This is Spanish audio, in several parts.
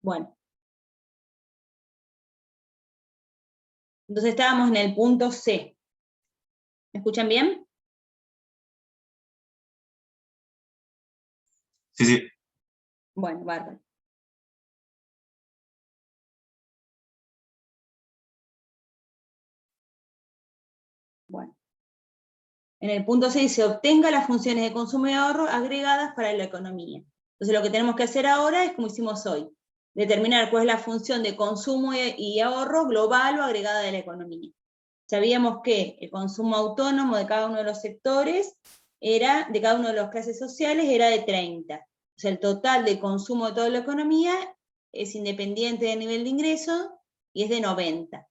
Bueno. Entonces estábamos en el punto C. ¿Me escuchan bien? Sí, sí. Bueno, bárbaro. Bueno. En el punto 6 se obtenga las funciones de consumo y ahorro agregadas para la economía. Entonces lo que tenemos que hacer ahora es como hicimos hoy, determinar cuál es la función de consumo y ahorro global o agregada de la economía. Sabíamos que el consumo autónomo de cada uno de los sectores era, de cada una de las clases sociales, era de 30. O sea, el total de consumo de toda la economía es independiente del nivel de ingreso y es de 90.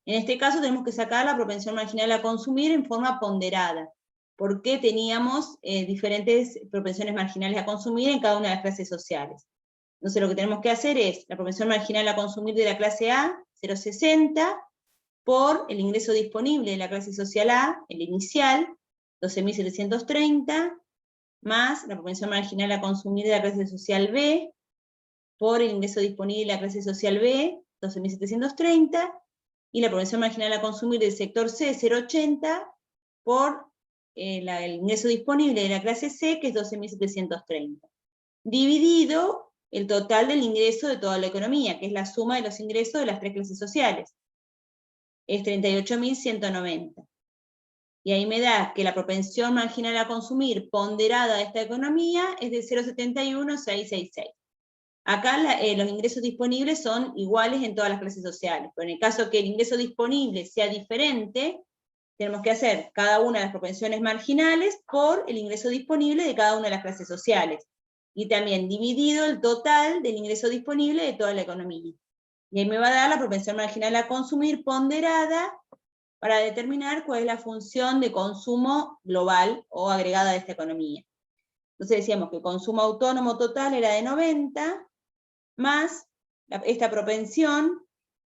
En este caso tenemos que sacar la propensión marginal a consumir en forma ponderada, porque teníamos diferentes propensiones marginales a consumir en cada una de las clases sociales. Entonces lo que tenemos que hacer es la propensión marginal a consumir de la clase A, 0,60, por el ingreso disponible de la clase social A, el inicial, 12.730, más la propensión marginal a consumir de la clase social B, por el ingreso disponible de la clase social B, 12.730, y la propensión marginal a consumir del sector C, 0,80, por el ingreso disponible de la clase C, que es 12.730, dividido el total del ingreso de toda la economía, que es la suma de los ingresos de las tres clases sociales. Es 38.190. Y ahí me da que la propensión marginal a consumir ponderada de esta economía es de 0,71666. Acá los ingresos disponibles son iguales en todas las clases sociales, pero en el caso que el ingreso disponible sea diferente, tenemos que hacer cada una de las propensiones marginales por el ingreso disponible de cada una de las clases sociales, y también dividido el total del ingreso disponible de toda la economía. Y ahí me va a dar la propensión marginal a consumir ponderada para determinar cuál es la función de consumo global o agregada de esta economía. Entonces decíamos que el consumo autónomo total era de 90, más esta propensión,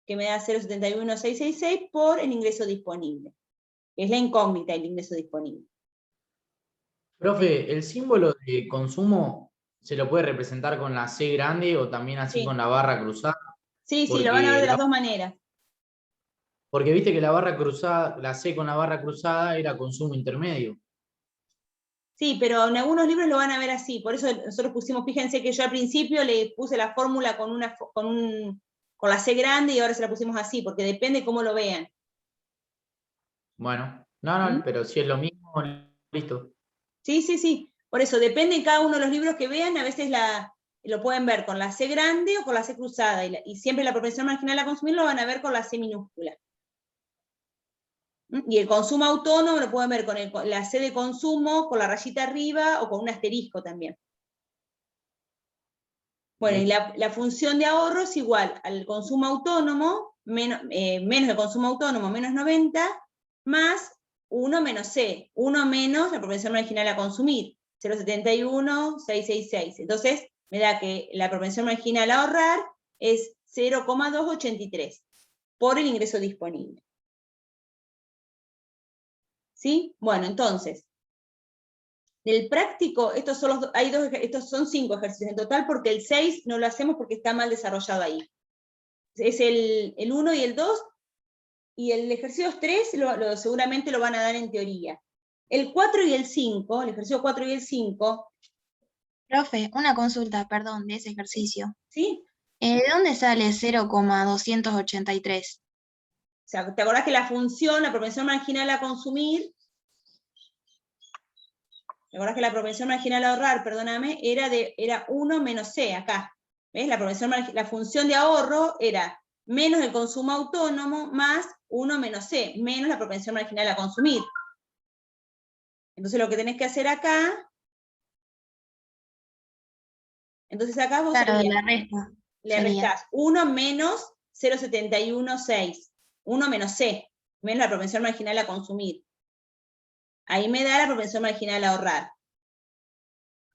que me da 0,71666, por el ingreso disponible. Es la incógnita el ingreso disponible. Profe, ¿el símbolo de consumo se lo puede representar con la C grande o también así Sí. con la barra cruzada? Sí, sí, lo van a ver de las dos maneras. Porque viste que la barra cruzada, la C con la barra cruzada era consumo intermedio. Sí, pero en algunos libros lo van a ver así, por eso nosotros pusimos, fíjense que yo al principio le puse la fórmula con la C grande y ahora se la pusimos así, porque depende cómo lo vean. Bueno, no, pero si es lo mismo, listo. Sí, sí, sí, por eso depende en cada uno de los libros que vean, a veces lo pueden ver con la C grande o con la C cruzada, y siempre la propensión marginal a consumir lo van a ver con la C minúscula. Y el consumo autónomo lo pueden ver con la C de consumo, con la rayita arriba o con un asterisco también. Bueno, y la función de ahorro es igual al consumo autónomo, menos el consumo autónomo, menos 90, más 1 menos C, 1 menos la propensión marginal a consumir, 0,71666. Entonces, me da que la propensión marginal a ahorrar es 0,283 por el ingreso disponible. ¿Sí? Bueno, entonces, del práctico, estos son 5 ejercicios en total, porque el 6 no lo hacemos porque está mal desarrollado ahí. Es el 1 y el 2, y el ejercicio 3 seguramente lo van a dar en teoría. El 4 y el 5, el ejercicio 4 y el 5... Profe, una consulta, perdón, de ese ejercicio. ¿Sí? ¿De dónde sale 0,283? O sea, ¿te acordás que la función, la propensión marginal a consumir, ¿te acordás que la propensión marginal a ahorrar, perdóname, era 1 menos C, acá? ¿Ves? La función de ahorro era menos el consumo autónomo más 1 menos C, menos la propensión marginal a consumir. Entonces lo que tenés que hacer acá, entonces acá vos Claro, harías, la resta. le restás 1 menos 0,716, 1 menos C, menos la propensión marginal a consumir. Ahí me da la propensión marginal a ahorrar.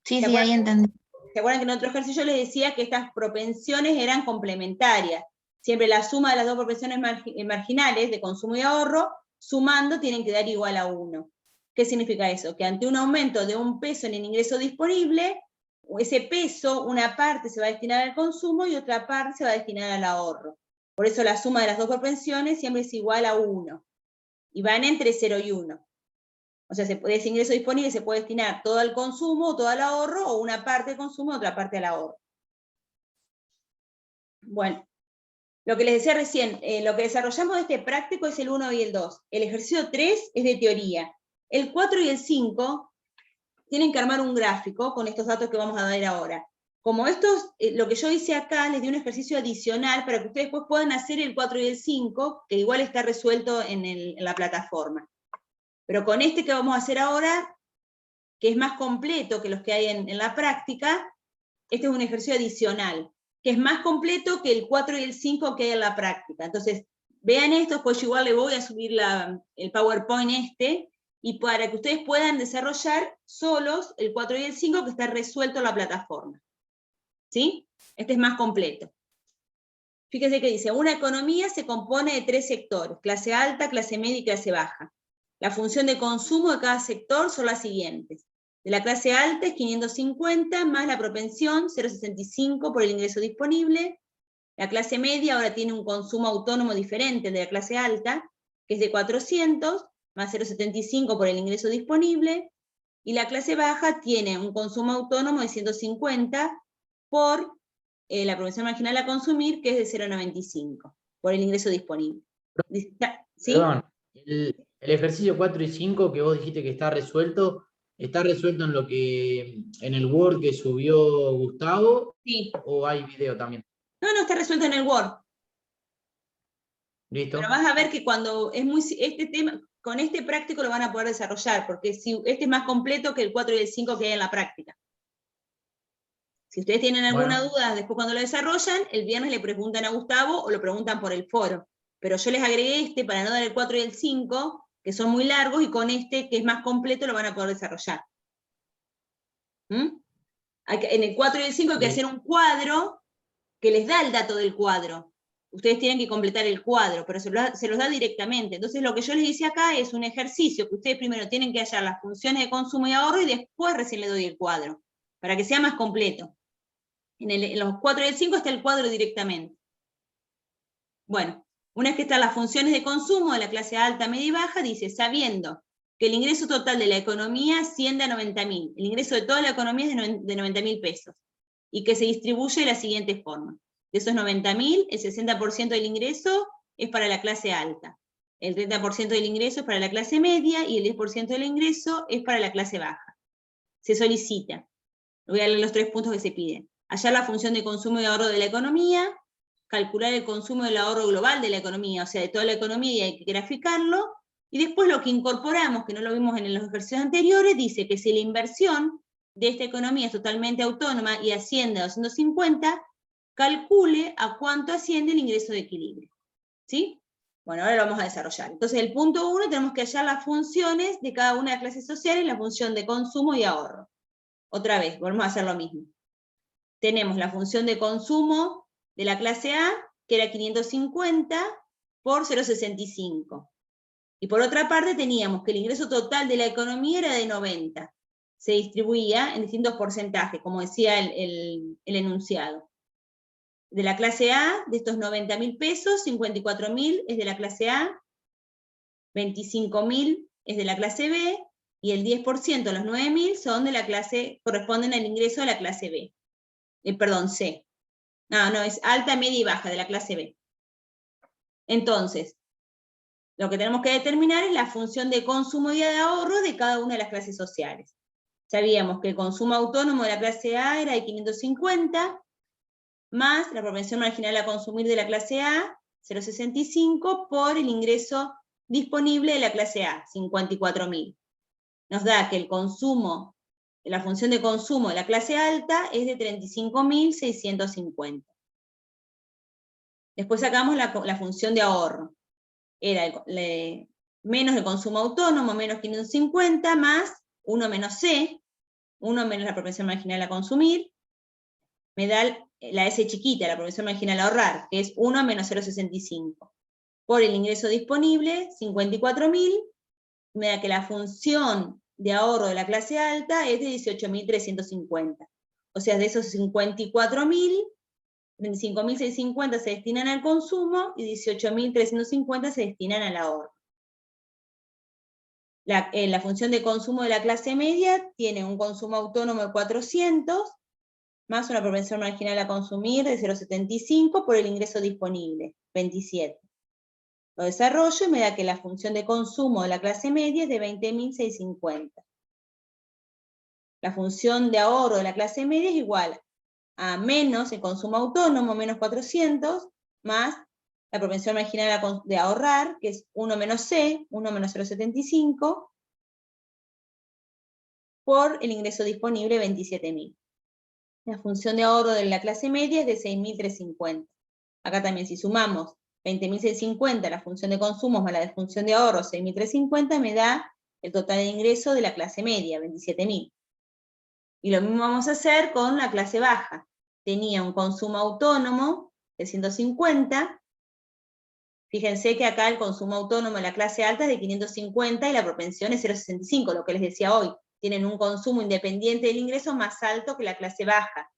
Sí, sí, ahí entendí. ¿Se acuerdan que en otro ejercicio les decía que estas propensiones eran complementarias? Siempre la suma de las dos propensiones marginales de consumo y ahorro, sumando, tienen que dar igual a 1. ¿Qué significa eso? Que ante un aumento de 1 peso en el ingreso disponible, ese peso, una parte se va a destinar al consumo y otra parte se va a destinar al ahorro. Por eso la suma de las dos propensiones siempre es igual a 1. Y van entre 0 y 1. O sea, ese ingreso disponible se puede destinar todo al consumo o todo al ahorro, o una parte al consumo y otra parte al ahorro. Bueno, lo que les decía recién, lo que desarrollamos de este práctico es el 1 y el 2. El ejercicio 3 es de teoría. El 4 y el 5 tienen que armar un gráfico con estos datos que vamos a ver ahora. Como estos, lo que yo hice acá, les di un ejercicio adicional para que ustedes después puedan hacer el 4 y el 5, que igual está resuelto en la plataforma. Pero con este que vamos a hacer ahora, que es más completo que los que hay en la práctica, este es un ejercicio adicional, que es más completo que el 4 y el 5 que hay en la práctica. Entonces, vean esto, pues yo igual le voy a subir el PowerPoint y para que ustedes puedan desarrollar solos el 4 y el 5 que está resuelto en la plataforma. ¿Sí? Este es más completo. Fíjense que dice, una economía se compone de 3 sectores, clase alta, clase media y clase baja. La función de consumo de cada sector son las siguientes. De la clase alta es 550 más la propensión, 0,65 por el ingreso disponible. La clase media ahora tiene un consumo autónomo diferente de la clase alta, que es de 400, más 0,75 por el ingreso disponible. Y la clase baja tiene un consumo autónomo de 150 por la propensión marginal a consumir, que es de 0,95 por el ingreso disponible. ¿Sí? Perdón, el ejercicio 4 y 5 que vos dijiste que ¿está resuelto en el Word que subió Gustavo? Sí. ¿O hay video también? No, está resuelto en el Word. ¿Listo? Pero vas a ver que cuando este tema, con este práctico lo van a poder desarrollar, porque si este es más completo que el 4 y el 5 que hay en la práctica. Si ustedes tienen alguna duda después cuando lo desarrollan, el viernes le preguntan a Gustavo o lo preguntan por el foro. Pero yo les agregué este para no dar el 4 y el 5, que son muy largos, y con este, que es más completo, lo van a poder desarrollar. En el 4 y el 5 hay que hacer un cuadro que les da el dato del cuadro. Ustedes tienen que completar el cuadro, pero se los da directamente. Entonces lo que yo les hice acá es un ejercicio que ustedes primero tienen que hallar las funciones de consumo y ahorro y después recién le doy el cuadro, para que sea más completo. En los 4 y el 5 está el cuadro directamente. Bueno, una vez que están las funciones de consumo de la clase alta, media y baja, dice, sabiendo que el ingreso total de la economía asciende a 90.000, el ingreso de toda la economía es de 90.000 pesos, y que se distribuye de la siguiente forma. De esos 90.000, el 60% del ingreso es para la clase alta, el 30% del ingreso es para la clase media, y el 10% del ingreso es para la clase baja. Se solicita, voy a leer los 3 puntos que se piden. Hallar la función de consumo y ahorro de la economía, calcular el consumo y el ahorro global de la economía, o sea, de toda la economía, y hay que graficarlo, y después lo que incorporamos, que no lo vimos en los ejercicios anteriores, dice que si la inversión de esta economía es totalmente autónoma y asciende a 250, calcule a cuánto asciende el ingreso de equilibrio. ¿Sí? Bueno, ahora lo vamos a desarrollar. Entonces, el punto 1, tenemos que hallar las funciones de cada una de las clases sociales, la función de consumo y ahorro. Otra vez, volvemos a hacer lo mismo. Tenemos la función de consumo de la clase A, que era 550 por 0,65. Y por otra parte teníamos que el ingreso total de la economía era de 90. Se distribuía en distintos porcentajes, como decía el enunciado. De la clase A, de estos 90.000 pesos, 54.000 es de la clase A, 25.000 es de la clase B, y el 10%, los 9.000, son de la clase, corresponden al ingreso de la clase B. Perdón, C. No, es alta, media y baja de la clase B. Entonces, lo que tenemos que determinar es la función de consumo y de ahorro de cada una de las clases sociales. Sabíamos que el consumo autónomo de la clase A era de 550, más la propensión marginal a consumir de la clase A, 0,65, por el ingreso disponible de la clase A, 54.000. Nos da que el consumo, la función de consumo de la clase alta es de 35.650. Después sacamos la función de ahorro. Era menos el consumo autónomo, menos 550, más 1 menos C, 1 menos la propensión marginal a consumir, me da la S chiquita, la propensión marginal a ahorrar, que es 1 menos 0,65. Por el ingreso disponible, 54.000, me da que la función de ahorro de la clase alta es de 18.350. O sea, de esos 54.000, 35.650 se destinan al consumo y 18.350 se destinan al ahorro. La función de consumo de la clase media tiene un consumo autónomo de 400, más una propensión marginal a consumir de 0,75 por el ingreso disponible, 27. Lo desarrollo y me da que la función de consumo de la clase media es de 20.650. La función de ahorro de la clase media es igual a menos el consumo autónomo, menos 400, más la propensión marginal de ahorrar, que es 1 menos C, 1 menos 0,75, por el ingreso disponible, 27.000. La función de ahorro de la clase media es de 6.350. Acá también, si sumamos 20.650, la función de consumo más la función de ahorro, 6.350, me da el total de ingreso de la clase media, 27.000. Y lo mismo vamos a hacer con la clase baja. Tenía un consumo autónomo de 150. Fíjense que acá el consumo autónomo de la clase alta es de 550 y la propensión es 0,65, lo que les decía hoy. Tienen un consumo independiente del ingreso más alto que la clase baja.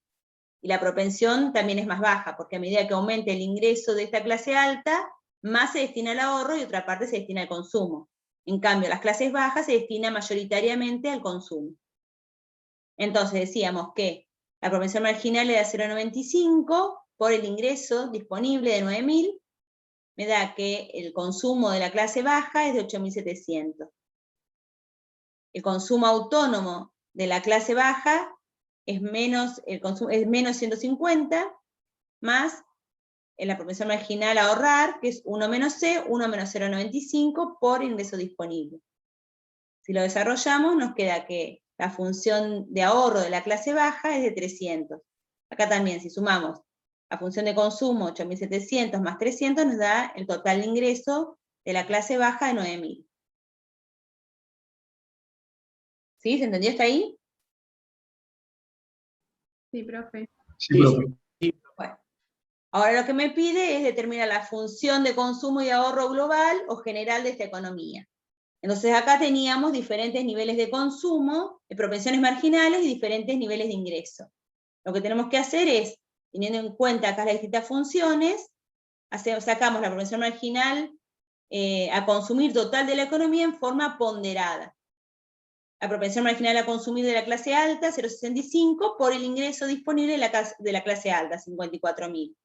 Y la propensión también es más baja, porque a medida que aumente el ingreso de esta clase alta, más se destina al ahorro y otra parte se destina al consumo. En cambio, las clases bajas se destinan mayoritariamente al consumo. Entonces decíamos que la propensión marginal era 0,95 por el ingreso disponible de 9.000, me da que el consumo de la clase baja es de 8.700. El consumo autónomo de la clase baja es menos 150, más la propensión marginal a ahorrar, que es 1 menos C, 1 menos 0,95 por ingreso disponible. Si lo desarrollamos, nos queda que la función de ahorro de la clase baja es de 300. Acá también, si sumamos la función de consumo, 8.700 más 300, nos da el total de ingreso de la clase baja de 9.000. ¿Sí? ¿Se entendió hasta ahí? Sí, profe. Sí, sí. Bueno, ahora lo que me pide es determinar la función de consumo y ahorro global o general de esta economía. Entonces acá teníamos diferentes niveles de consumo, de propensiones marginales y diferentes niveles de ingreso. Lo que tenemos que hacer es, teniendo en cuenta acá las distintas funciones, sacamos la propensión marginal a consumir total de la economía en forma ponderada. La propensión marginal a consumir de la clase alta, 0,65, por el ingreso disponible de la clase alta, 54.000.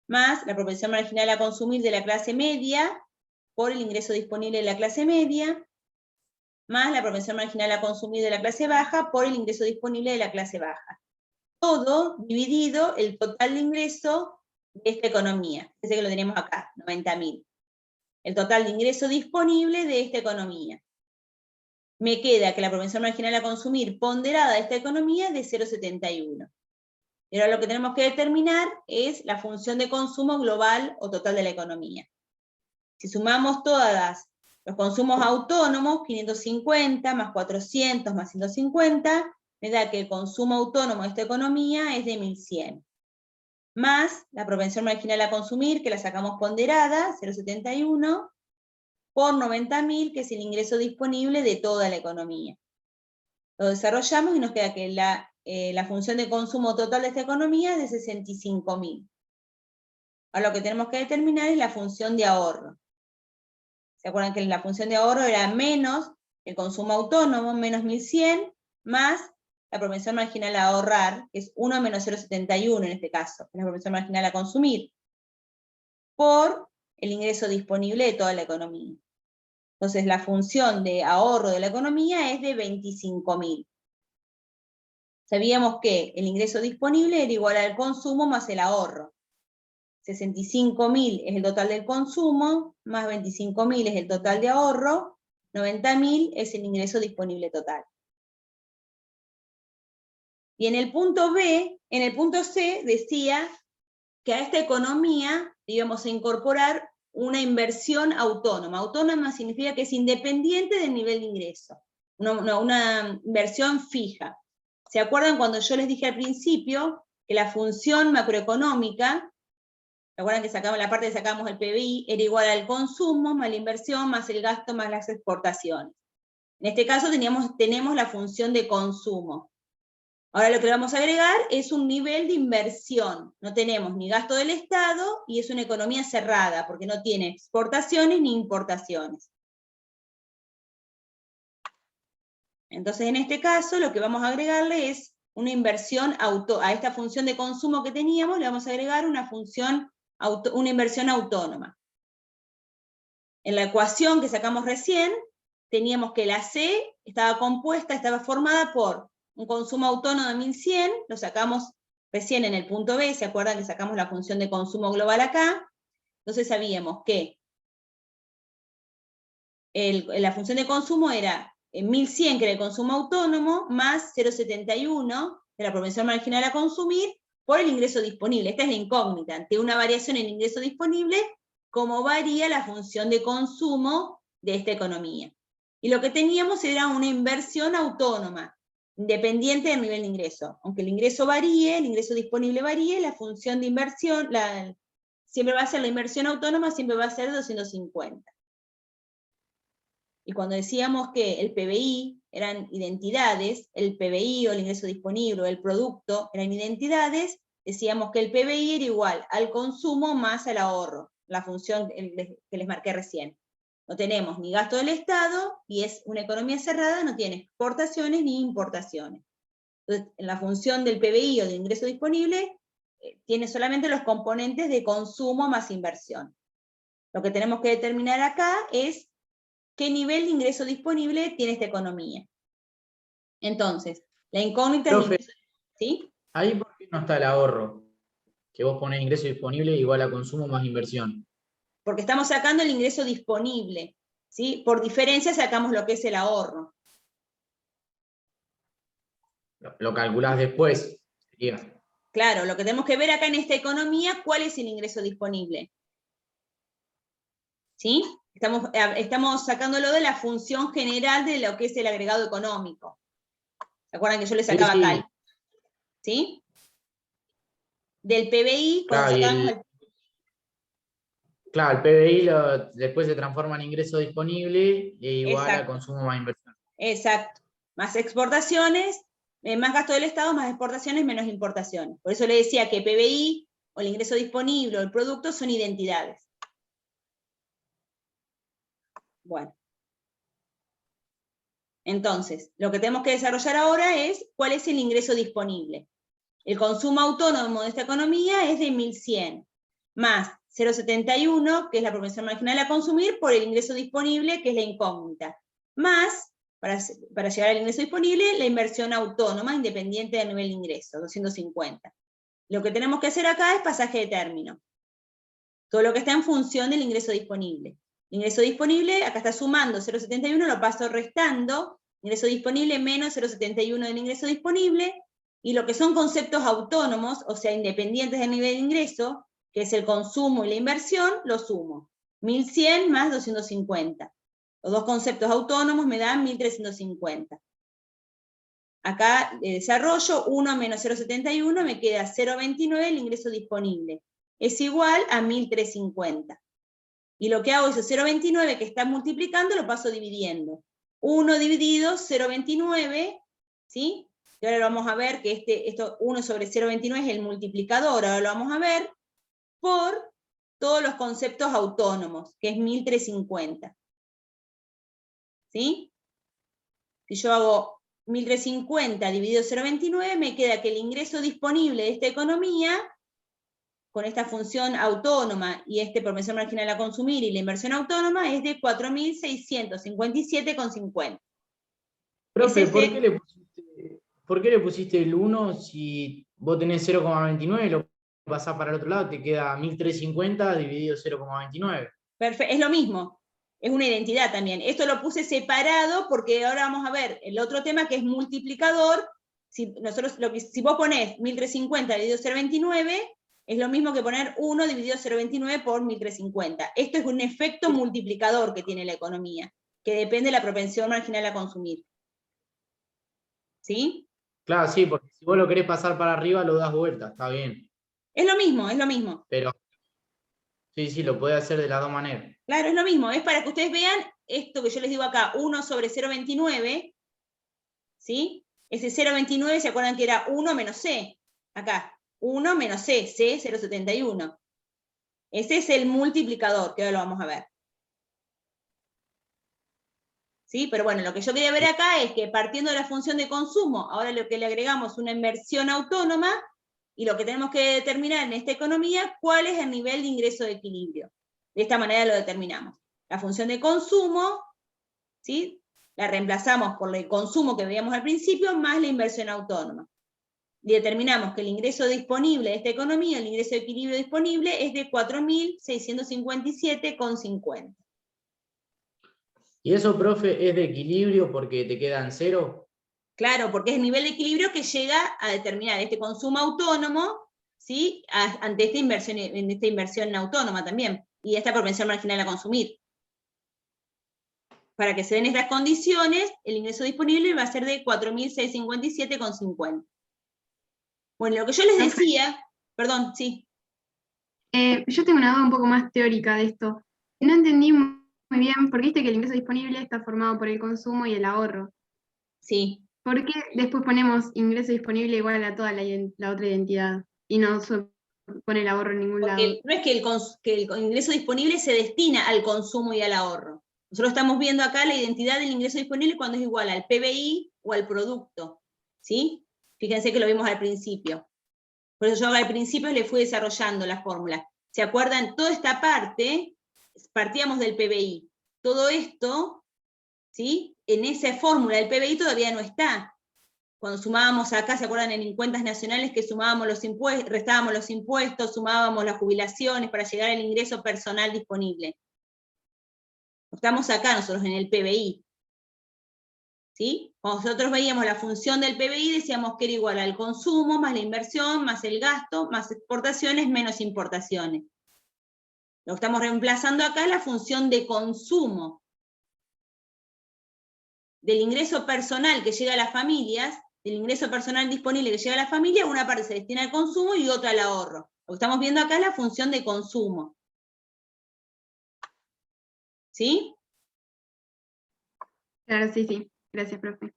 Más la propensión marginal a consumir de la clase media, por el ingreso disponible de la clase media, más la propensión marginal a consumir de la clase baja, por el ingreso disponible de la clase baja. Todo dividido el total de ingreso de esta economía. Ese que lo tenemos acá, 90.000. El total de ingreso disponible de esta economía. Me queda que la propensión marginal a consumir ponderada de esta economía es de 0,71. Y ahora lo que tenemos que determinar es la función de consumo global o total de la economía. Si sumamos todas los consumos autónomos, 550 más 400 más 150, me da que el consumo autónomo de esta economía es de 1.100. Más la propensión marginal a consumir, que la sacamos ponderada, 0,71, por 90.000, que es el ingreso disponible de toda la economía. Lo desarrollamos y nos queda que la función de consumo total de esta economía es de 65.000. Ahora lo que tenemos que determinar es la función de ahorro. ¿Se acuerdan que la función de ahorro era menos el consumo autónomo, menos 1.100, más la propensión marginal a ahorrar, que es 1 menos 0,71 en este caso, que es la propensión marginal a consumir, por el ingreso disponible de toda la economía. Entonces la función de ahorro de la economía es de 25.000. Sabíamos que el ingreso disponible era igual al consumo más el ahorro. 65.000 es el total del consumo, más 25.000 es el total de ahorro, 90.000 es el ingreso disponible total. Y en el punto B, en el punto C, decía que a esta economía íbamos a incorporar una inversión autónoma. Autónoma significa que es independiente del nivel de ingreso. Una inversión fija. ¿Se acuerdan cuando yo les dije al principio que la función macroeconómica, ¿se acuerdan que sacamos la parte que sacamos el PBI, era igual al consumo, más la inversión, más el gasto, más las exportaciones? En este caso tenemos la función de consumo. Ahora lo que le vamos a agregar es un nivel de inversión. No tenemos ni gasto del Estado y es una economía cerrada, porque no tiene exportaciones ni importaciones. Entonces, en este caso, lo que vamos a agregarle es una inversión a esta función de consumo que teníamos, le vamos a agregar una inversión autónoma. En la ecuación que sacamos recién, teníamos que la C estaba formada por un consumo autónomo de 1100, lo sacamos recién en el punto B, ¿se acuerdan que sacamos la función de consumo global acá? Entonces sabíamos que la función de consumo era 1100, que era el consumo autónomo, más 0,71, de la propensión marginal a consumir, por el ingreso disponible. Esta es la incógnita, ante una variación en ingreso disponible, cómo varía la función de consumo de esta economía. Y lo que teníamos era una inversión autónoma, independiente del nivel de ingreso. Aunque el ingreso varíe, el ingreso disponible varíe, la función de inversión, siempre va a ser la inversión autónoma, siempre va a ser 250. Y cuando decíamos que el PBI eran identidades, el PBI o el ingreso disponible o el producto eran identidades, decíamos que el PBI era igual al consumo más al ahorro, la función que les marqué recién. No tenemos ni gasto del Estado, y es una economía cerrada, no tiene exportaciones ni importaciones. Entonces, en la función del PBI o del ingreso disponible, tiene solamente los componentes de consumo más inversión. Lo que tenemos que determinar acá es qué nivel de ingreso disponible tiene esta economía. Entonces, la incógnita Profe, es... ¿Sí? ahí por qué no está el ahorro, que vos ponés ingreso disponible igual a consumo más inversión. Porque estamos sacando el ingreso disponible, ¿sí? Por diferencia sacamos lo que es el ahorro. Lo calculás después, sería. Claro, lo que tenemos que ver acá en esta economía, ¿cuál es el ingreso disponible? ¿Sí? Estamos sacándolo de la función general de lo que es el agregado económico. ¿Se acuerdan que yo le sacaba Sí, sí. acá? ¿Sí? Del PBI, cuando Claro, sacamos el PBI después se transforma en ingreso disponible e igual a Exacto. consumo más inversión. Exacto. Más exportaciones, más gasto del Estado, más exportaciones, menos importaciones. Por eso le decía que PBI, o el ingreso disponible, o el producto, son identidades. Bueno. Entonces, lo que tenemos que desarrollar ahora es cuál es el ingreso disponible. El consumo autónomo de esta economía es de 1100, más 0,71, que es la propensión marginal a consumir, por el ingreso disponible, que es la incógnita, más, para llegar al ingreso disponible, la inversión autónoma, independiente del nivel de ingreso, 250. Lo que tenemos que hacer acá es pasaje de término. Todo lo que está en función del ingreso disponible. El ingreso disponible, acá está sumando 0,71, lo paso restando, ingreso disponible menos 0,71 del ingreso disponible, y lo que son conceptos autónomos, o sea, independientes del nivel de ingreso, que es el consumo y la inversión, lo sumo. 1100 más 250. Los dos conceptos autónomos me dan 1350. Acá desarrollo 1 menos 0,71, me queda 0,29 el ingreso disponible. Es igual a 1350. Y lo que hago es 0,29 que está multiplicando, lo paso dividiendo. 1 dividido 0,29, ¿sí? Y ahora vamos a ver que esto 1 sobre 0,29 es el multiplicador, ahora lo vamos a ver, por todos los conceptos autónomos, que es 1350. ¿Sí? Si yo hago 1350 dividido 0,29, me queda que el ingreso disponible de esta economía, con esta función autónoma y propensión marginal a consumir y la inversión autónoma, es de 4.657,50. Profe, ¿por qué le pusiste el 1 si vos tenés 0,29 y lo pasás para el otro lado, te queda 1350 dividido 0,29? Perfecto, es lo mismo, es una identidad también. Esto lo puse separado porque ahora vamos a ver el otro tema que es multiplicador. Si vos ponés 1350 dividido 0,29, es lo mismo que poner 1 dividido 0,29 por 1350. Esto es un efecto multiplicador que tiene la economía, que depende de la propensión marginal a consumir. ¿Sí? Claro, sí, porque si vos lo querés pasar para arriba, lo das vuelta, está bien. Es lo mismo, es lo mismo. Pero sí, lo podés hacer de las dos maneras. Claro, es lo mismo. Es para que ustedes vean esto que yo les digo acá, 1 sobre 0,29, ¿sí? Ese 0,29, ¿se acuerdan que era 1 menos C? Acá, 1 menos C, C 0,71. Ese es el multiplicador, que ahora lo vamos a ver. ¿Sí? Pero bueno, lo que yo quería ver acá es que partiendo de la función de consumo, ahora lo que le agregamos es una inversión autónoma, y lo que tenemos que determinar en esta economía, cuál es el nivel de ingreso de equilibrio. De esta manera lo determinamos. La función de consumo, ¿sí? La reemplazamos por el consumo que veíamos al principio, más la inversión autónoma. Y determinamos que el ingreso disponible de esta economía, el ingreso de equilibrio disponible, es de 4.657,50. ¿Y eso, profe, es de equilibrio porque te quedan cero? Claro, porque es el nivel de equilibrio que llega a determinar este consumo autónomo, ¿sí? Ante esta inversión autónoma también, y esta propensión marginal a consumir. Para que se den estas condiciones, el ingreso disponible va a ser de 4.657,50. Bueno, lo que yo les decía, perdón, sí. Yo tengo una duda un poco más teórica de esto. No entendí muy bien, porque viste que el ingreso disponible está formado por el consumo y el ahorro. Sí. ¿Por qué después ponemos ingreso disponible igual a toda la otra identidad y no se pone el ahorro en ningún lado? Porque no es que el ingreso disponible se destina al consumo y al ahorro. Nosotros estamos viendo acá la identidad del ingreso disponible cuando es igual al PBI o al producto, ¿sí? Fíjense que lo vimos al principio. Por eso yo al principio le fui desarrollando la fórmula. ¿Se acuerdan? Toda esta parte, partíamos del PBI. Todo esto, ¿sí? En esa fórmula del PBI todavía no está. Cuando sumábamos acá, ¿se acuerdan en cuentas nacionales que sumábamos los impuestos, restábamos los impuestos, sumábamos las jubilaciones para llegar al ingreso personal disponible? Estamos acá nosotros en el PBI. ¿Sí? Cuando nosotros veíamos la función del PBI, decíamos que era igual al consumo, más la inversión, más el gasto, más exportaciones, menos importaciones. Lo que estamos reemplazando acá es la función de consumo. Del ingreso personal que llega a las familias, del ingreso personal disponible que llega a la familia, una parte se destina al consumo y otra al ahorro. Lo que estamos viendo acá es la función de consumo. ¿Sí? Claro, sí. Gracias, profe.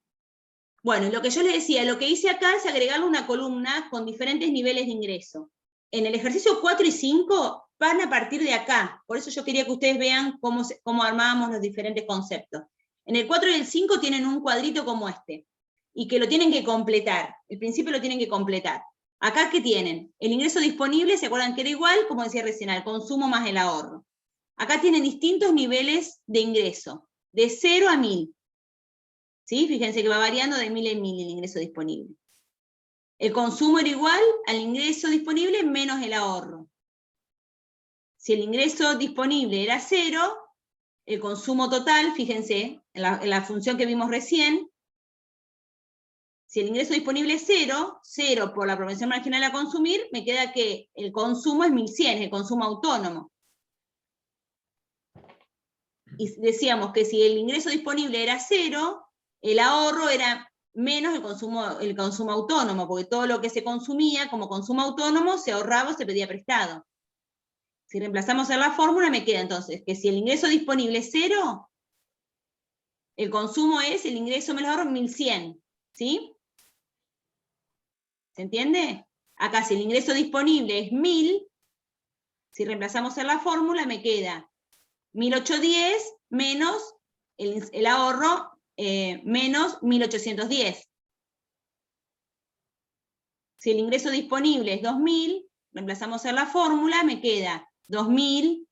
Bueno, lo que yo les decía, lo que hice acá es agregarle una columna con diferentes niveles de ingreso. En el ejercicio 4 y 5 van a partir de acá. Por eso yo quería que ustedes vean cómo armábamos los diferentes conceptos. En el 4 y el 5 tienen un cuadrito como este, y que lo tienen que completar. El principio lo tienen que completar. Acá, ¿qué tienen? El ingreso disponible, ¿se acuerdan que era igual? Como decía recién, al consumo más el ahorro. Acá tienen distintos niveles de ingreso, de 0 a 1000. ¿Sí? Fíjense que va variando de 1000 en 1000 el ingreso disponible. El consumo era igual al ingreso disponible menos el ahorro. Si el ingreso disponible era 0, el consumo total, fíjense, en la función que vimos recién, si el ingreso disponible es 0, 0 por la propensión marginal a consumir, me queda que el consumo es 1100, es el consumo autónomo. Y decíamos que si el ingreso disponible era 0, el ahorro era menos el consumo autónomo, porque todo lo que se consumía como consumo autónomo se ahorraba o se pedía prestado. Si reemplazamos en la fórmula, me queda entonces que si el ingreso disponible es 0, el consumo es el ingreso menos el ahorro 1100, ¿sí? ¿Se entiende? Acá si el ingreso disponible es 1000, si reemplazamos en la fórmula, me queda 1810 menos el ahorro menos 1810. Si el ingreso disponible es 2000, reemplazamos en la fórmula, me queda 2000,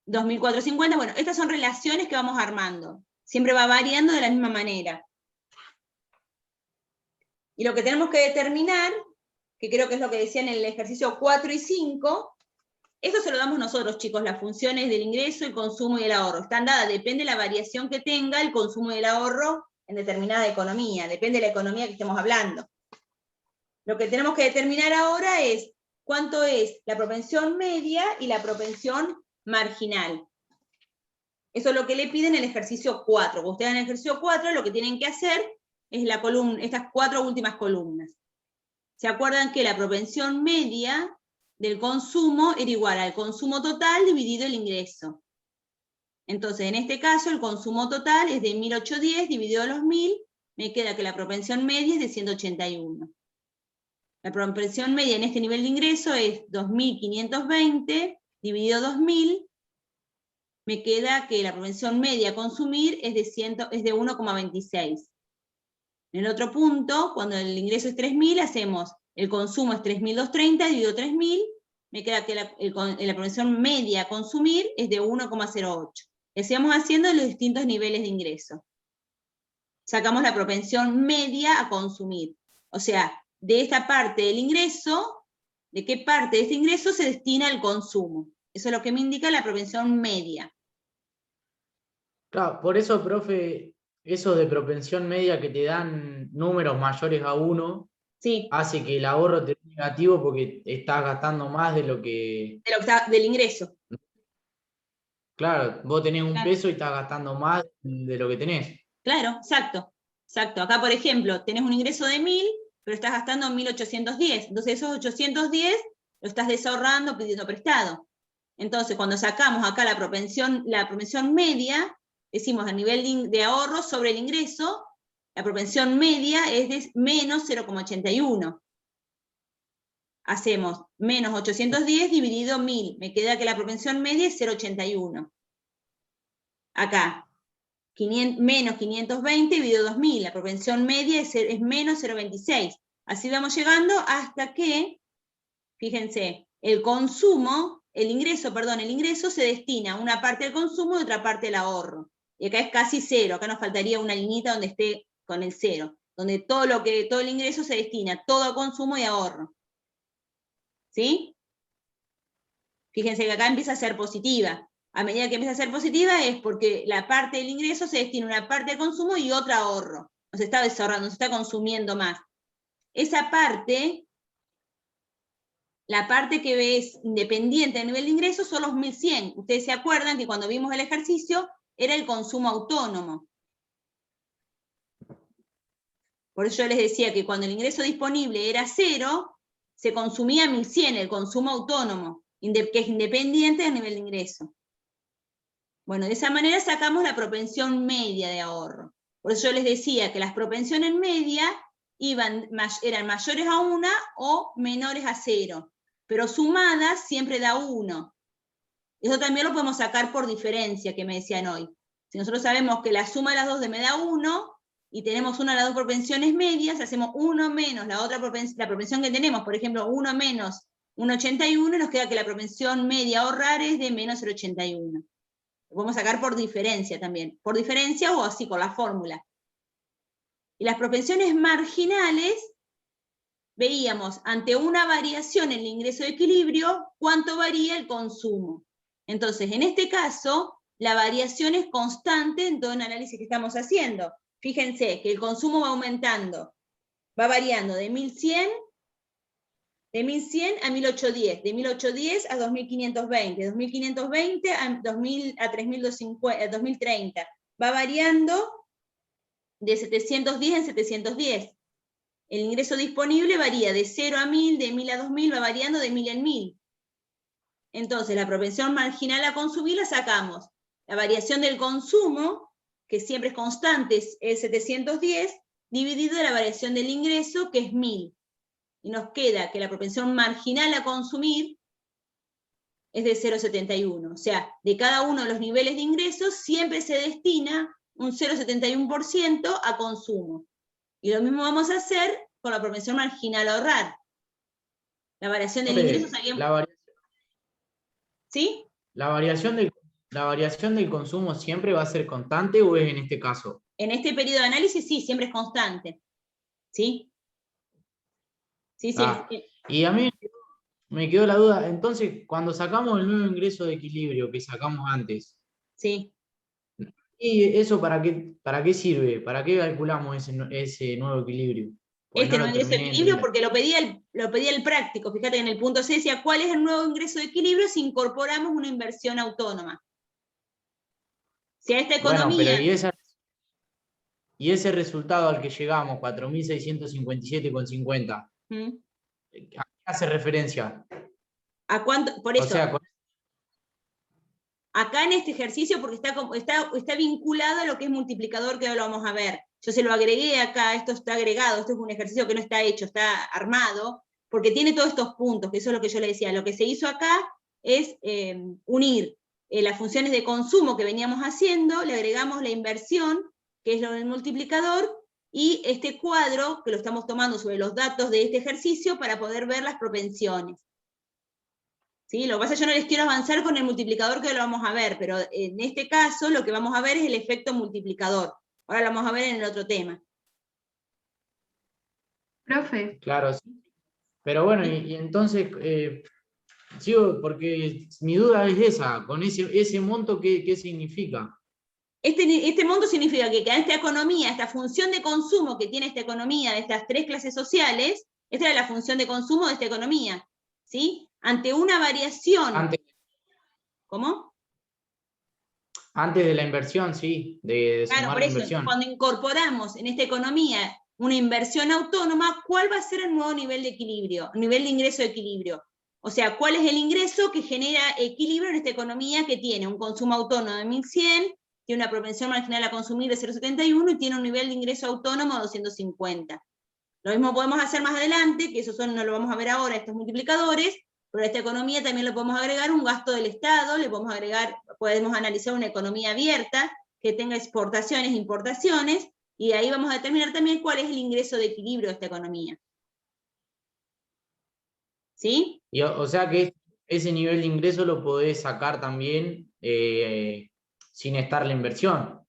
2450. Bueno, estas son relaciones que vamos armando. Siempre va variando de la misma manera. Y lo que tenemos que determinar, que creo que es lo que decían en el ejercicio 4 y 5, eso se lo damos nosotros, chicos, las funciones del ingreso, el consumo y el ahorro. Están dadas, depende de la variación que tenga el consumo y el ahorro en determinada economía, depende de la economía que estemos hablando. Lo que tenemos que determinar ahora es cuánto es la propensión media y la propensión marginal. Eso es lo que le piden en el ejercicio 4. Ustedes en el ejercicio 4 lo que tienen que hacer es estas 4 últimas columnas. ¿Se acuerdan que la propensión media del consumo era igual al consumo total dividido el ingreso? Entonces, en este caso, el consumo total es de 1810 dividido los 1000, me queda que la propensión media es de 181. La propensión media en este nivel de ingreso es 2.520 dividido 2.000, me queda que la propensión media a consumir es de 1,26. En el otro punto, cuando el ingreso es 3.000, hacemos el consumo es 3.230 dividido 3.000, me queda que la propensión media a consumir es de 1,08. Y sigamos haciendo los distintos niveles de ingreso. Sacamos la propensión media a consumir. O sea, de esta parte del ingreso, ¿de qué parte de este ingreso se destina al consumo? Eso es lo que me indica la propensión media. Claro, por eso, profe, eso de propensión media que te dan números mayores a 1, Sí. hace que el ahorro te dé negativo porque estás gastando más de lo que... Del ingreso. Claro, vos tenés un Claro. peso y estás gastando más de lo que tenés. Claro, exacto. Exacto. Acá, por ejemplo, tenés un ingreso de 1.000, pero estás gastando 1.810. Entonces esos 810 lo estás desahorrando pidiendo prestado. Entonces, cuando sacamos acá la propensión media, decimos el nivel de ahorro sobre el ingreso, la propensión media es de menos 0,81. Hacemos menos 810 dividido 1.000. Me queda que la propensión media es 0,81. Acá, menos 520 dividido 2.000. La propensión media es menos 0,26. Así vamos llegando hasta que, fíjense, el ingreso se destina a una parte al consumo y otra parte al ahorro. Y acá es casi cero, acá nos faltaría una liñita donde esté con el cero, donde todo el ingreso se destina, todo a consumo y ahorro. ¿Sí? Fíjense que acá empieza a ser positiva. A medida que empieza a ser positiva es porque la parte del ingreso se destina una parte al consumo y otra a ahorro. No se está desahorrando, no se está consumiendo más. Esa parte, la parte que es independiente del nivel de ingreso son los 1.100. Ustedes se acuerdan que cuando vimos el ejercicio era el consumo autónomo. Por eso yo les decía que cuando el ingreso disponible era 0, se consumía 1.100, el consumo autónomo, que es independiente del nivel de ingreso. Bueno, de esa manera sacamos la propensión media de ahorro. Por eso yo les decía que las propensiones medias eran mayores a 1 o menores a 0, pero sumadas siempre da 1. Eso también lo podemos sacar por diferencia, que me decían hoy. Si nosotros sabemos que la suma de las dos me da 1, y tenemos una de las dos propensiones medias, hacemos 1 menos la propensión que tenemos, por ejemplo, 1 menos 1,81, y nos queda que la propensión media a ahorrar es de menos 0,81. Lo podemos sacar por diferencia también, por diferencia o así, con la fórmula. Y las propensiones marginales, veíamos ante una variación en el ingreso de equilibrio, cuánto varía el consumo. Entonces, en este caso, la variación es constante en todo el análisis que estamos haciendo. Fíjense que el consumo va aumentando, va variando de 1.100 a 1.810, de 1.810 a 2.520, de 2.520 a 3.230. Va variando de 710 en 710. El ingreso disponible varía de 0 a 1.000, de 1.000 a 2.000, va variando de 1.000 en 1.000. Entonces, la propensión marginal a consumir la sacamos. La variación del consumo, que siempre es constante, es 710, dividido de la variación del ingreso, que es 1.000. Y nos queda que la propensión marginal a consumir es de 0,71. O sea, de cada uno de los niveles de ingresos siempre se destina un 0,71% a consumo. Y lo mismo vamos a hacer con la propensión marginal a ahorrar. La variación del ingreso sabíamos. ¿Sí? ¿La variación del consumo siempre va a ser constante o es en este caso? En este periodo de análisis sí, siempre es constante. ¿Sí? Sí, sí. Y a mí me quedó la duda, entonces, cuando sacamos el nuevo ingreso de equilibrio que sacamos antes, sí. ¿y eso para qué sirve? ¿Para qué calculamos ese nuevo equilibrio? Este nuevo ingreso de equilibrio, porque lo pedía el práctico. Fíjate, en el punto C decía, ¿cuál es el nuevo ingreso de equilibrio si incorporamos una inversión autónoma? Si a esta economía... Bueno, pero y ese resultado al que llegamos, 4.657,50, ¿a qué hace referencia? ¿A cuánto? Por eso. O sea, acá en este ejercicio, porque está vinculado a lo que es multiplicador, que ahora lo vamos a ver. Yo se lo agregué acá, esto está agregado, esto es un ejercicio que no está hecho, está armado, porque tiene todos estos puntos, que eso es lo que yo le decía. Lo que se hizo acá es unir las funciones de consumo que veníamos haciendo, le agregamos la inversión, que es lo del multiplicador, y este cuadro, que lo estamos tomando sobre los datos de este ejercicio, para poder ver las propensiones. ¿Sí? Lo que pasa es que yo no les quiero avanzar con el multiplicador, que lo vamos a ver, pero en este caso lo que vamos a ver es el efecto multiplicador. Ahora lo vamos a ver en el otro tema. Profe. Claro, sí. Pero bueno, y entonces, sigo, porque mi duda es esa, con ese monto, ¿qué significa? Este monto significa que esta economía, esta función de consumo que tiene esta economía de estas tres clases sociales, esta es la función de consumo de esta economía, ¿sí? Ante una variación... ¿Cómo? Antes de la inversión, sí, de Claro, sumar por la eso, inversión. cuando incorporamos en esta economía una inversión autónoma, ¿cuál va a ser el nuevo nivel de equilibrio, nivel de ingreso de equilibrio? O sea, ¿cuál es el ingreso que genera equilibrio en esta economía que tiene un consumo autónomo de 1100, tiene una propensión marginal a consumir de 0,71 y tiene un nivel de ingreso autónomo de 250? Lo mismo podemos hacer más adelante, que eso no lo vamos a ver ahora, estos multiplicadores, pero a esta economía también le podemos agregar un gasto del Estado, le podemos agregar, podemos analizar una economía abierta, que tenga exportaciones e importaciones, y ahí vamos a determinar también cuál es el ingreso de equilibrio de esta economía. ¿Sí? Y, o sea que ese nivel de ingreso lo podés sacar también sin estar la inversión.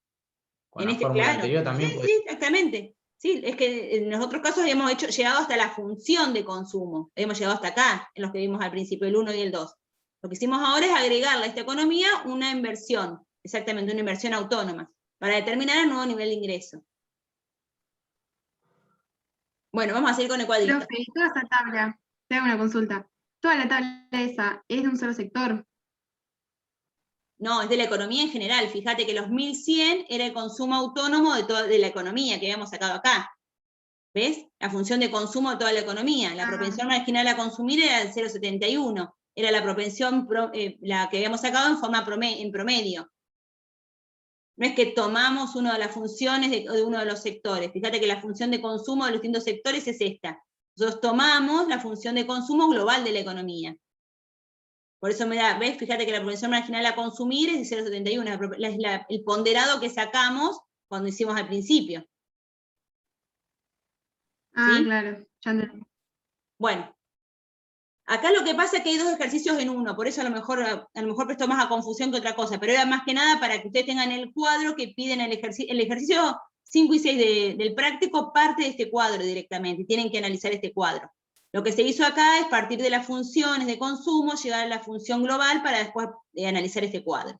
Con En la este, fórmula claro. anterior también Sí, podés... sí, exactamente. Sí, es que en los otros casos habíamos llegado hasta la función de consumo. Hemos llegado hasta acá, en los que vimos al principio, el 1 y el 2. Lo que hicimos ahora es agregarle a esta economía una inversión, exactamente, una inversión autónoma, para determinar el nuevo nivel de ingreso. Bueno, vamos a seguir con el cuadrito. Profe, y toda esa tabla, te hago una consulta. Toda la tabla esa es de un solo sector. No, es de la economía en general. Fíjate que los 1100 era el consumo autónomo de la economía que habíamos sacado acá. ¿Ves? La función de consumo de toda la economía. La propensión marginal a consumir era el 0,71. Era la propensión, la que habíamos sacado en promedio. No es que tomamos una de las funciones de uno de los sectores. Fíjate que la función de consumo de los distintos sectores es esta. Nosotros tomamos la función de consumo global de la economía. Por eso me da, ¿ves? Fíjate que la propensión marginal a consumir es de 0,71. Es el ponderado que sacamos cuando hicimos al principio. Ah, ¿Sí? claro, ya entendí. Bueno, acá lo que pasa es que hay dos ejercicios en uno, por eso a lo mejor prestó más a confusión que otra cosa, pero era más que nada para que ustedes tengan el cuadro que piden el ejercicio 5 y 6 del práctico, parte de este cuadro directamente, y tienen que analizar este cuadro. Lo que se hizo acá es partir de las funciones de consumo, llegar a la función global para después analizar este cuadro.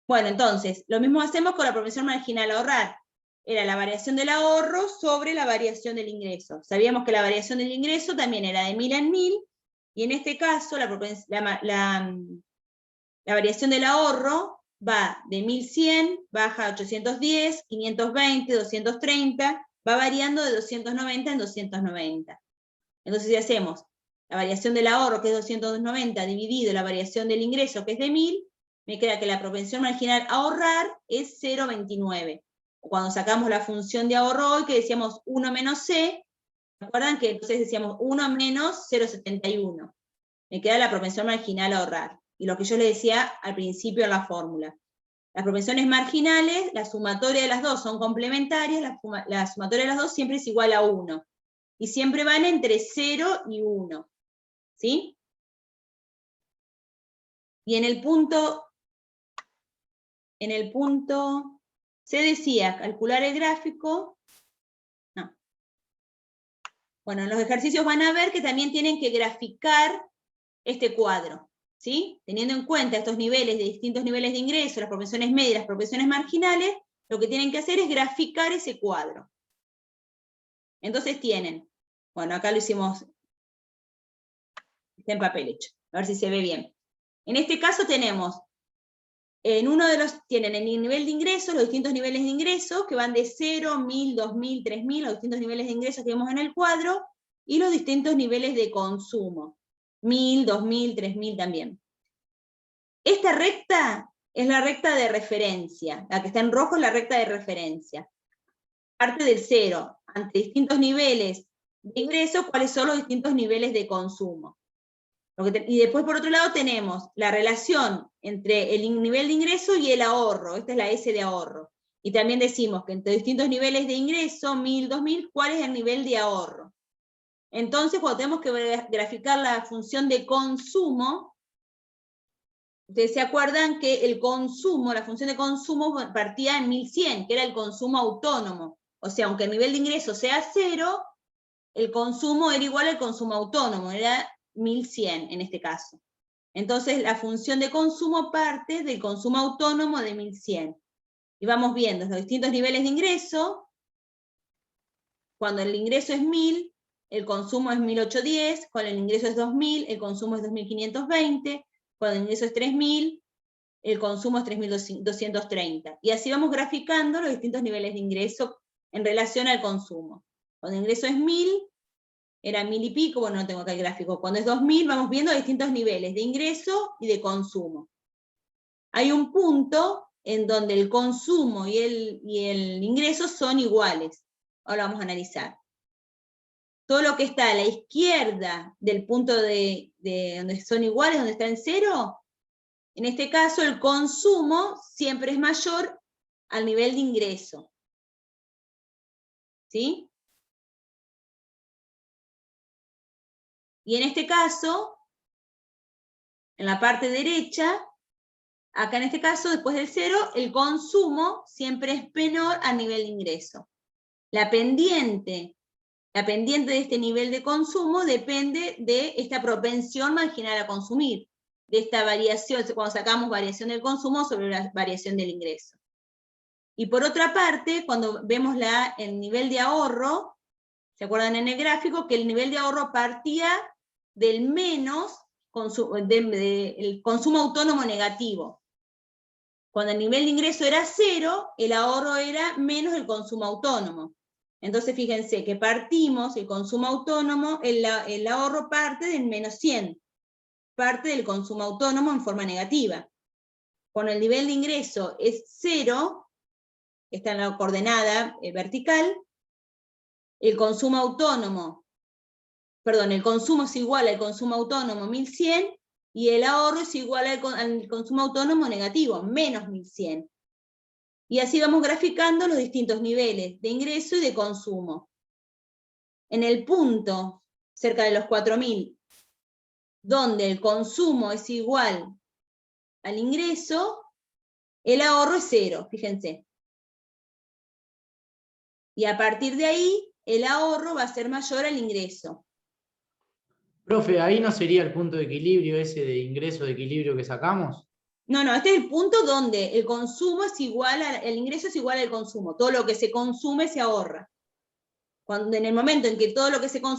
Bueno, entonces, lo mismo hacemos con la propensión marginal a ahorrar. Era la variación del ahorro sobre la variación del ingreso. Sabíamos que la variación del ingreso también era de 1000 en 1000, y en este caso la variación del ahorro va de 1100, baja a 810, 520, 230, va variando de 290 en 290. Entonces si hacemos la variación del ahorro, que es 290, dividido la variación del ingreso, que es de 1000, me queda que la propensión marginal a ahorrar es 0,29. Cuando sacamos la función de ahorro hoy, que decíamos 1 menos C, ¿recuerdan que entonces decíamos 1 menos 0,71? Me queda la propensión marginal a ahorrar. Y lo que yo les decía al principio en la fórmula. Las propensiones marginales, la sumatoria de las dos son complementarias, la sumatoria de las dos siempre es igual a 1. Y siempre van entre 0 y 1. ¿Sí? Y en el punto se decía calcular el gráfico. No. Bueno, en los ejercicios van a ver que también tienen que graficar este cuadro, ¿sí? Teniendo en cuenta estos niveles de distintos niveles de ingreso, las propensiones medias, las propensiones marginales, lo que tienen que hacer es graficar ese cuadro. Entonces tienen, bueno, acá lo hicimos, está en papel hecho, a ver si se ve bien. En este caso tenemos, en uno de los, tienen el nivel de ingresos, los distintos niveles de ingresos, que van de 0, 1000, 2000, 3000, los distintos niveles de ingresos que vemos en el cuadro, y los distintos niveles de consumo. 1000, 2000, 3000 también. Esta recta es la recta de referencia, la que está en rojo es la recta de referencia. Parte del cero, ante distintos niveles de ingreso, cuáles son los distintos niveles de consumo. Y después, por otro lado, tenemos la relación entre el nivel de ingreso y el ahorro, esta es la S de ahorro. Y también decimos que entre distintos niveles de ingreso, 1000, 2000, ¿cuál es el nivel de ahorro? Entonces, cuando tenemos que graficar la función de consumo, ustedes se acuerdan que el consumo, la función de consumo partía en 1100, que era el consumo autónomo. O sea, aunque el nivel de ingreso sea 0, el consumo era igual al consumo autónomo, era 1100 en este caso. Entonces, la función de consumo parte del consumo autónomo de 1100. Y vamos viendo los distintos niveles de ingreso. Cuando el ingreso es 1000, el consumo es 1810, cuando el ingreso es 2000, el consumo es 2520, cuando el ingreso es 3000, el consumo es 3230. Y así vamos graficando los distintos niveles de ingreso en relación al consumo. Cuando el ingreso es 1000, era 1000 y pico, bueno, no tengo acá el gráfico. Cuando es 2000, vamos viendo distintos niveles de ingreso y de consumo. Hay un punto en donde el consumo y el ingreso son iguales. Ahora vamos a analizar. Todo lo que está a la izquierda del punto de donde son iguales, donde está en cero, en este caso el consumo siempre es mayor al nivel de ingreso. ¿Sí? Y en este caso, en la parte derecha, acá en este caso, después del cero, el consumo siempre es menor al nivel de ingreso. La pendiente de este nivel de consumo depende de esta propensión marginal a consumir, de esta variación, cuando sacamos variación del consumo sobre la variación del ingreso. Y por otra parte, cuando vemos el nivel de ahorro, ¿se acuerdan en el gráfico? Que el nivel de ahorro partía del menos, el consumo autónomo negativo. Cuando el nivel de ingreso era 0, el ahorro era menos el consumo autónomo. Entonces fíjense que partimos, el consumo autónomo, el ahorro parte del menos 100, parte del consumo autónomo en forma negativa. Cuando el nivel de ingreso es 0, está en la coordenada vertical, el consumo autónomo, perdón, el consumo es igual al consumo autónomo 1100, y el ahorro es igual al consumo autónomo negativo, menos 1100. Y así vamos graficando los distintos niveles de ingreso y de consumo. En el punto, cerca de los 4000, donde el consumo es igual al ingreso, el ahorro es 0, fíjense. Y a partir de ahí, el ahorro va a ser mayor al ingreso. Profe, ¿ahí no sería el punto de equilibrio ese de ingreso de equilibrio que sacamos? No, este es el punto donde el consumo es igual, el ingreso es igual al consumo. Todo lo que se consume se ahorra. Cuando en el momento en que todo lo que se consume